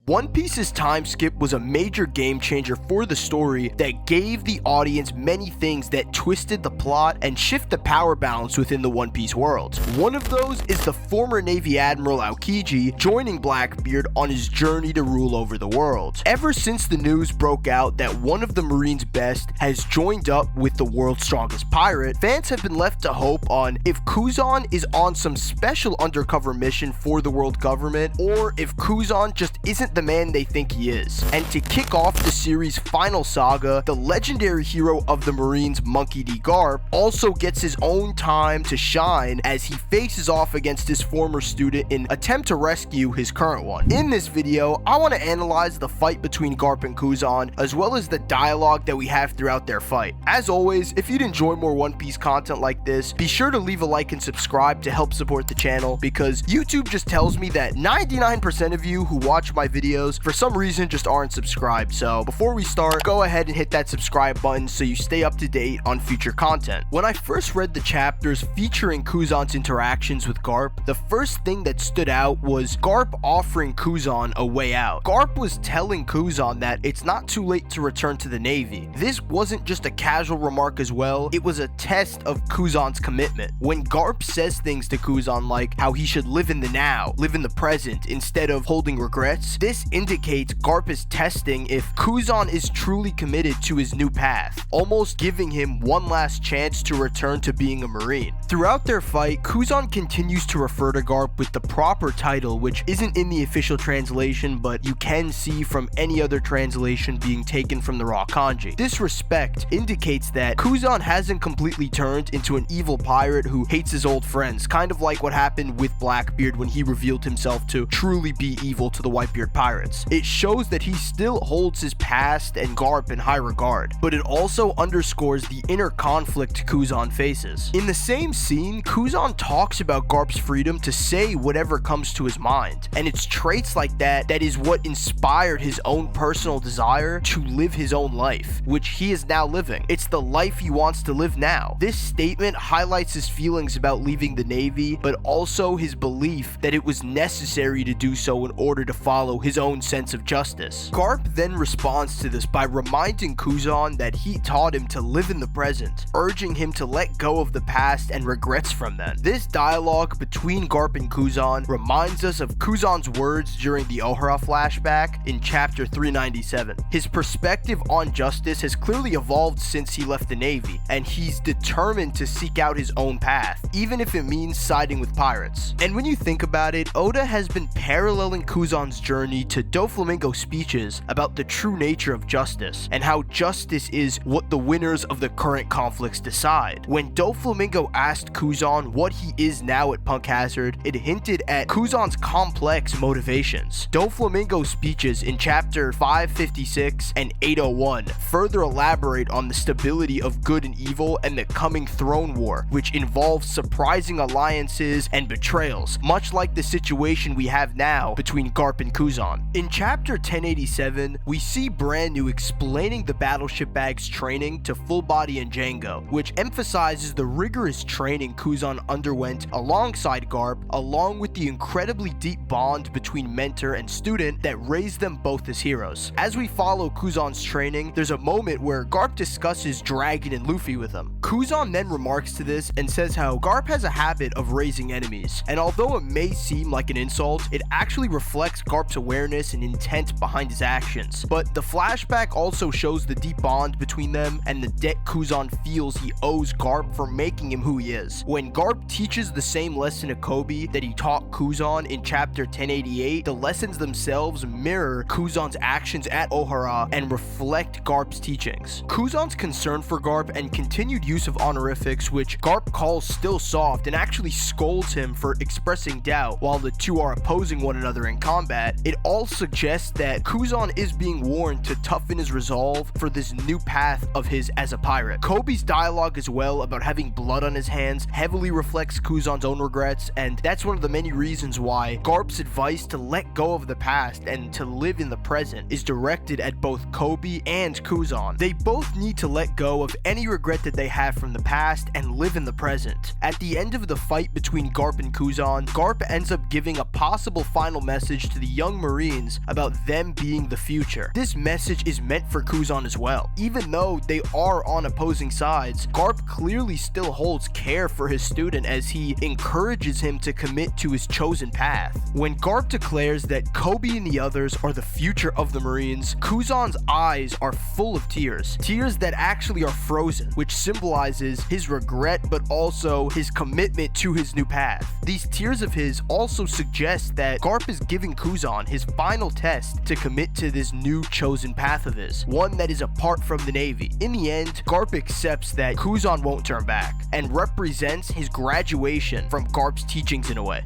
One Piece's time skip was a major game changer for the story that gave the audience many things that twisted the plot and shift the power balance within the One Piece world. One of those is the former Navy Admiral Aokiji joining Blackbeard on his journey to rule over the world. Ever since the news broke out that one of the Marines' best has joined up with the world's strongest pirate, fans have been left to hope on if Kuzan is on some special undercover mission for the world government, or if Kuzan just isn't the man they think he is. And to kick off the series' final saga, the legendary hero of the Marines, Monkey D. Garp, also gets his own time to shine as he faces off against his former student in attempt to rescue his current one. In this video, I want to analyze the fight between Garp and Kuzan, as well as the dialogue that we have throughout their fight. As always, if you'd enjoy more One Piece content like this, be sure to leave a like and subscribe to help support the channel, because YouTube just tells me that 99% of you who watch my videos for some reason just aren't subscribed. So before we start, go ahead and hit that subscribe button so you stay up to date on future content. When I first read the chapters featuring Kuzan's interactions with Garp, the first thing that stood out was Garp offering Kuzan a way out. Garp was telling Kuzan that it's not too late to return to the Navy. This wasn't just a casual remark as well, it was a test of Kuzan's commitment. When Garp says things to Kuzan like how he should live in the now, live in the present instead of holding regrets, this indicates Garp is testing if Kuzan is truly committed to his new path, almost giving him one last chance to return to being a Marine. Throughout their fight, Kuzan continues to refer to Garp with the proper title, which isn't in the official translation, but you can see from any other translation being taken from the raw kanji. This respect indicates that Kuzan hasn't completely turned into an evil pirate who hates his old friends, kind of like what happened with Blackbeard when he revealed himself to truly be evil to the Whitebeard pirates. It shows that he still holds his past and Garp in high regard, but it also underscores the inner conflict Kuzan faces. In the same scene, Kuzan talks about Garp's freedom to say whatever comes to his mind, and it's traits like that is what inspired his own personal desire to live his own life, which he is now living. It's the life he wants to live now. This statement highlights his feelings about leaving the Navy, but also his belief that it was necessary to do so in order to follow his own sense of justice. Garp then responds to this by reminding Kuzan that he taught him to live in the present, urging him to let go of the past and regrets from then. This dialogue between Garp and Kuzan reminds us of Kuzan's words during the Ohara flashback in chapter 397. His perspective on justice has clearly evolved since he left the Navy, and he's determined to seek out his own path, even if it means siding with pirates. And when you think about it, Oda has been paralleling Kuzan's journey to Doflamingo's speeches about the true nature of justice, and how justice is what the winners of the current conflicts decide. When Doflamingo asked Kuzan what he is now at Punk Hazard, it hinted at Kuzan's complex motivations. Doflamingo's speeches in chapter 556 and 801 further elaborate on the stability of good and evil and the coming throne war, which involves surprising alliances and betrayals, much like the situation we have now between Garp and Kuzan. In chapter 1087, we see Brand New explaining the battleship bag's training to Full Body and Django, which emphasizes the rigorous training Kuzan underwent alongside Garp, along with the incredibly deep bond between mentor and student that raised them both as heroes. As we follow Kuzan's training, there's a moment where Garp discusses Dragon and Luffy with him. Kuzan then remarks to this and says how Garp has a habit of raising enemies, and although it may seem like an insult, it actually reflects Garp's awareness and intent behind his actions. But the flashback also shows the deep bond between them and the debt Kuzan feels he owes Garp for making him who he is. When Garp teaches the same lesson to Kobe that he taught Kuzan in chapter 1088, the lessons themselves mirror Kuzan's actions at Ohara and reflect Garp's teachings. Kuzan's concern for Garp and continued use of honorifics, which Garp calls still soft and actually scolds him for expressing doubt while the two are opposing one another in combat, it all suggests that Kuzan is being warned to toughen his resolve for this new path of his as a pirate. Kobe's dialogue as well about having blood on his hands hands heavily reflects Kuzan's own regrets, and that's one of the many reasons why Garp's advice to let go of the past and to live in the present is directed at both Kobe and Kuzan. They both need to let go of any regret that they have from the past and live in the present. At the end of the fight between Garp and Kuzan, Garp ends up giving a possible final message to the young Marines about them being the future. This message is meant for Kuzan as well. Even though they are on opposing sides, Garp clearly still holds care for his student as he encourages him to commit to his chosen path. When Garp declares that Kobe and the others are the future of the Marines, Kuzan's eyes are full of tears. Tears that actually are frozen, which symbolizes his regret but also his commitment to his new path. These tears of his also suggest that Garp is giving Kuzan his final test to commit to this new chosen path of his, one that is apart from the Navy. In the end, Garp accepts that Kuzan won't turn back and represents his graduation from Garp's teachings in a way.